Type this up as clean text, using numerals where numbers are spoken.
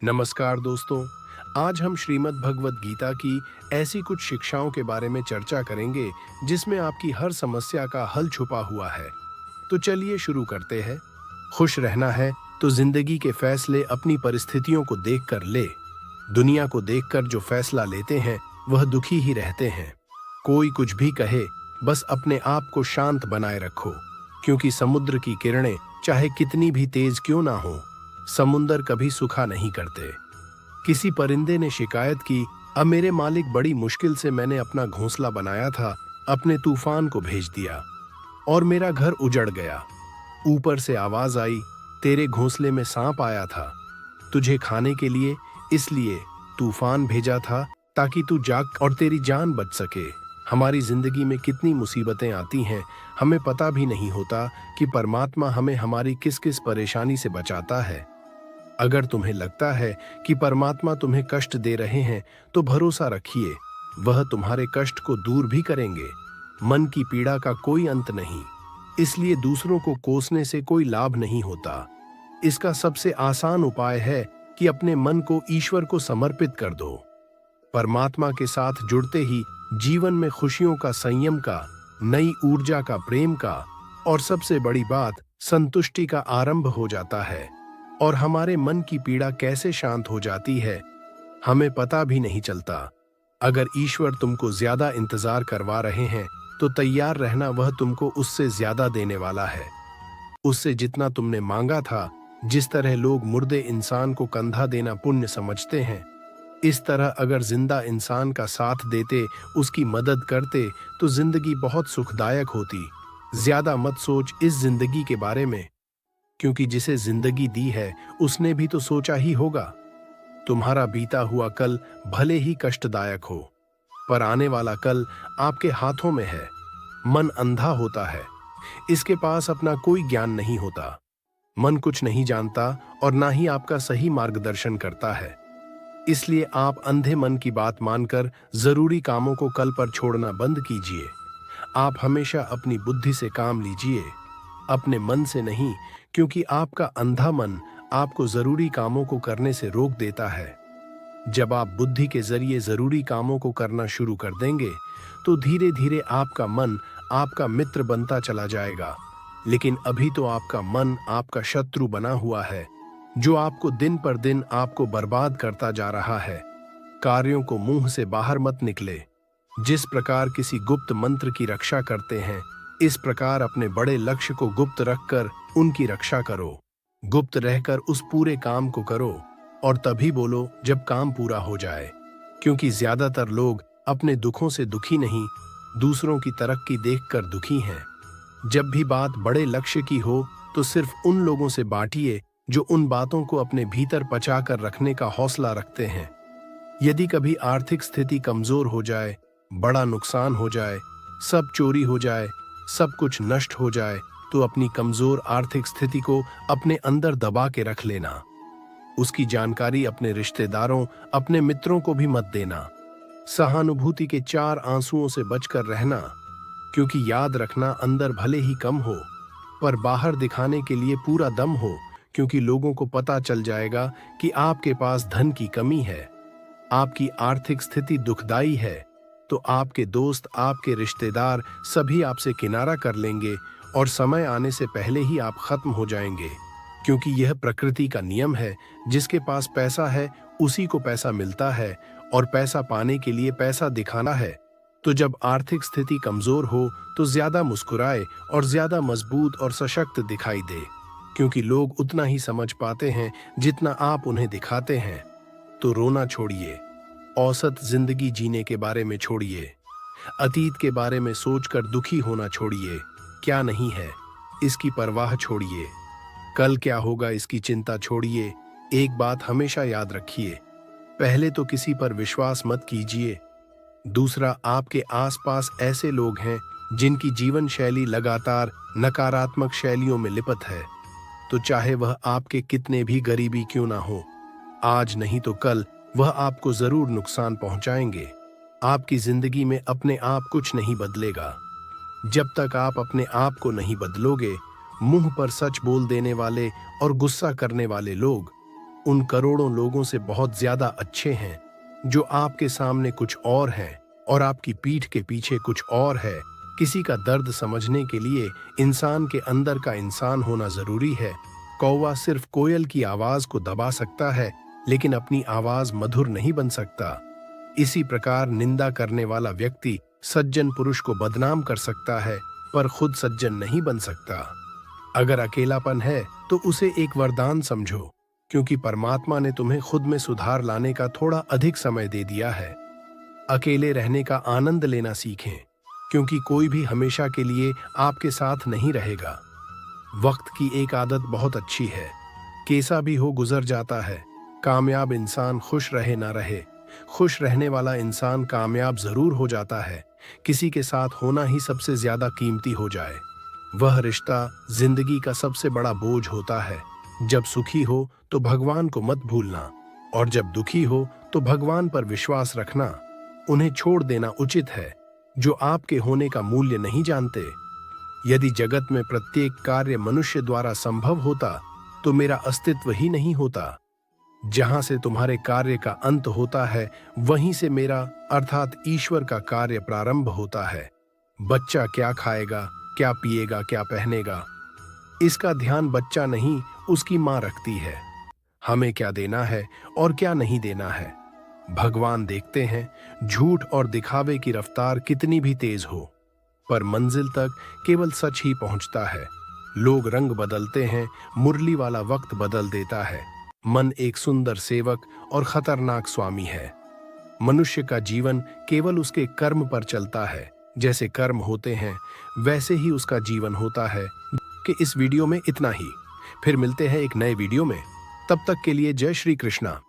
नमस्कार दोस्तों। आज हम श्रीमद् भगवत गीता की ऐसी कुछ शिक्षाओं के बारे में चर्चा करेंगे जिसमें आपकी हर समस्या का हल छुपा हुआ है। तो चलिए शुरू करते हैं। खुश रहना है तो जिंदगी के फैसले अपनी परिस्थितियों को देखकर ले। दुनिया को देखकर जो फैसला लेते हैं वह दुखी ही रहते हैं। कोई कुछ भी कहे, बस अपने आप को शांत बनाए रखो, क्योंकि समुद्र की किरणें चाहे कितनी भी तेज क्यों ना हो, समुंदर कभी सूखा नहीं करते। किसी परिंदे ने शिकायत की, अब मेरे मालिक, बड़ी मुश्किल से मैंने अपना घोंसला बनाया था, अपने तूफान को भेज दिया और मेरा घर उजड़ गया। ऊपर से आवाज आई, तेरे घोंसले में सांप आया था, तुझे खाने के लिए, इसलिए तूफान भेजा था ताकि तू जाग और तेरी जान बच सके। हमारी जिंदगी में कितनी मुसीबतें आती हैं, हमें पता भी नहीं होता कि परमात्मा हमें हमारी किस किस परेशानी से बचाता है। अगर तुम्हें लगता है कि परमात्मा तुम्हें कष्ट दे रहे हैं, तो भरोसा रखिए, वह तुम्हारे कष्ट को दूर भी करेंगे। मन की पीड़ा का कोई अंत नहीं, इसलिए दूसरों को कोसने से कोई लाभ नहीं होता। इसका सबसे आसान उपाय है कि अपने मन को ईश्वर को समर्पित कर दो। परमात्मा के साथ जुड़ते ही जीवन में खुशियों का, संयम का, नई ऊर्जा का, प्रेम का और सबसे बड़ी बात संतुष्टि का आरंभ हो जाता है। और हमारे मन की पीड़ा कैसे शांत हो जाती है, हमें पता भी नहीं चलता। अगर ईश्वर तुमको ज्यादा इंतजार करवा रहे हैं, तो तैयार रहना, वह तुमको उससे ज्यादा देने वाला है। उससे जितना तुमने मांगा था। जिस तरह लोग मुर्दे इंसान को कंधा देना पुण्य समझते हैं, इस तरह अगर जिंदा इंसान का साथ देते, उसकी मदद करते, तो जिंदगी बहुत सुखदायक होती। ज्यादा मत सोच इस जिंदगी के बारे में, क्योंकि जिसे जिंदगी दी है उसने भी तो सोचा ही होगा। तुम्हारा बीता हुआ कल भले ही कष्टदायक हो, पर आने वाला कल आपके हाथों में है। मन अंधा होता है, इसके पास अपना कोई ज्ञान नहीं होता। मन कुछ नहीं जानता और ना ही आपका सही मार्गदर्शन करता है। इसलिए आप अंधे मन की बात मानकर जरूरी कामों को कल पर छोड़ना बंद कीजिए। आप हमेशा अपनी बुद्धि से काम लीजिए, अपने मन से नहीं, क्योंकि आपका अंधा मन आपको जरूरी कामों को करने से रोक देता है। जब आप बुद्धि के जरिए जरूरी कामों को करना शुरू कर देंगे, तो धीरे धीरे आपका मन आपका मित्र बनता चला जाएगा। लेकिन अभी तो आपका मन आपका शत्रु बना हुआ है, जो आपको दिन पर दिन आपको बर्बाद करता जा रहा है। कार्यों को मुंह से बाहर मत निकले। जिस प्रकार किसी गुप्त मंत्र की रक्षा करते हैं, इस प्रकार अपने बड़े लक्ष्य को गुप्त रखकर उनकी रक्षा करो। गुप्त रहकर उस पूरे काम को करो और तभी बोलो जब काम पूरा हो जाए, क्योंकि ज्यादातर लोग अपने दुखों से दुखी नहीं, दूसरों की तरक्की देखकर दुखी हैं। जब भी बात बड़े लक्ष्य की हो, तो सिर्फ उन लोगों से बांटिए जो उन बातों को अपने भीतर पचा कर रखने का हौसला रखते हैं। यदि कभी आर्थिक स्थिति कमजोर हो जाए, बड़ा नुकसान हो जाए, सब चोरी हो जाए, सब कुछ नष्ट हो जाए, तो अपनी कमजोर आर्थिक स्थिति को अपने अंदर दबा के रख लेना। उसकी जानकारी अपने रिश्तेदारों, अपने मित्रों को भी मत देना। सहानुभूति के 4 आंसुओं से बचकर रहना, क्योंकि याद रखना, अंदर भले ही कम हो, पर बाहर दिखाने के लिए पूरा दम हो, क्योंकि लोगों को पता चल जाएगा कि आपके पास धन की कमी है, आपकी आर्थिक स्थिति दुखदाई है, तो आपके दोस्त, आपके रिश्तेदार सभी आपसे किनारा कर लेंगे और समय आने से पहले ही आप खत्म हो जाएंगे। क्योंकि यह प्रकृति का नियम है, जिसके पास पैसा है उसी को पैसा मिलता है, और पैसा पाने के लिए पैसा दिखाना है। तो जब आर्थिक स्थिति कमजोर हो, तो ज्यादा मुस्कुराए और ज्यादा मजबूत और सशक्त दिखाई दे, क्योंकि लोग उतना ही समझ पाते हैं जितना आप उन्हें दिखाते हैं। तो रोना छोड़िए, औसत जिंदगी जीने के बारे में छोड़िए, अतीत के बारे में सोचकर दुखी होना छोड़िए। क्या नहीं है इसकी परवाह छोड़िए, कल क्या होगा इसकी चिंता छोड़िए। एक बात हमेशा याद रखिए, पहले तो किसी पर विश्वास मत कीजिए। दूसरा, आपके आसपास ऐसे लोग हैं जिनकी जीवन शैली लगातार नकारात्मक शैलियों में लिपत है, तो चाहे वह आपके कितने भी गरीबी क्यों ना हो, आज नहीं तो कल वह आपको जरूर नुकसान पहुंचाएंगे। आपकी जिंदगी में अपने आप कुछ नहीं बदलेगा जब तक आप अपने आप को नहीं बदलोगे। मुंह पर सच बोल देने वाले और गुस्सा करने वाले लोग, उन करोड़ों लोगों से बहुत ज्यादा अच्छे हैं जो आपके सामने कुछ और हैं और आपकी पीठ के पीछे कुछ और है। किसी का दर्द समझने के लिए इंसान के अंदर का इंसान होना जरूरी है। कौवा सिर्फ कोयल की आवाज को दबा सकता है, लेकिन अपनी आवाज मधुर नहीं बन सकता। इसी प्रकार निंदा करने वाला व्यक्ति सज्जन पुरुष को बदनाम कर सकता है, पर खुद सज्जन नहीं बन सकता। अगर अकेलापन है तो उसे एक वरदान समझो, क्योंकि परमात्मा ने तुम्हें खुद में सुधार लाने का थोड़ा अधिक समय दे दिया है। अकेले रहने का आनंद लेना सीखें, क्योंकि कोई भी हमेशा के लिए आपके साथ नहीं रहेगा। वक्त की एक आदत बहुत अच्छी है, कैसा भी हो गुजर जाता है। कामयाब इंसान खुश रहे ना रहे, खुश रहने वाला इंसान कामयाब जरूर हो जाता है। किसी के साथ होना ही सबसे ज्यादा कीमती हो जाए, वह रिश्ता जिंदगी का सबसे बड़ा बोझ होता है। जब सुखी हो तो भगवान को मत भूलना, और जब दुखी हो तो भगवान पर विश्वास रखना। उन्हें छोड़ देना उचित है जो आपके होने का मूल्य नहीं जानते। यदि जगत में प्रत्येक कार्य मनुष्य द्वारा संभव होता तो मेरा अस्तित्व ही नहीं होता। जहां से तुम्हारे कार्य का अंत होता है, वहीं से मेरा अर्थात ईश्वर का कार्य प्रारंभ होता है। बच्चा क्या खाएगा, क्या पिएगा, क्या पहनेगा, इसका ध्यान बच्चा नहीं उसकी मां रखती है। हमें क्या देना है और क्या नहीं देना है, भगवान देखते हैं। झूठ और दिखावे की रफ्तार कितनी भी तेज हो, पर मंजिल तक केवल सच ही पहुंचता है। लोग रंग बदलते हैं, मुरली वाला वक्त बदल देता है। मन एक सुंदर सेवक और खतरनाक स्वामी है। मनुष्य का जीवन केवल उसके कर्म पर चलता है। जैसे कर्म होते हैं वैसे ही उसका जीवन होता है। कि इस वीडियो में इतना ही, फिर मिलते हैं एक नए वीडियो में। तब तक के लिए जय श्री कृष्णा।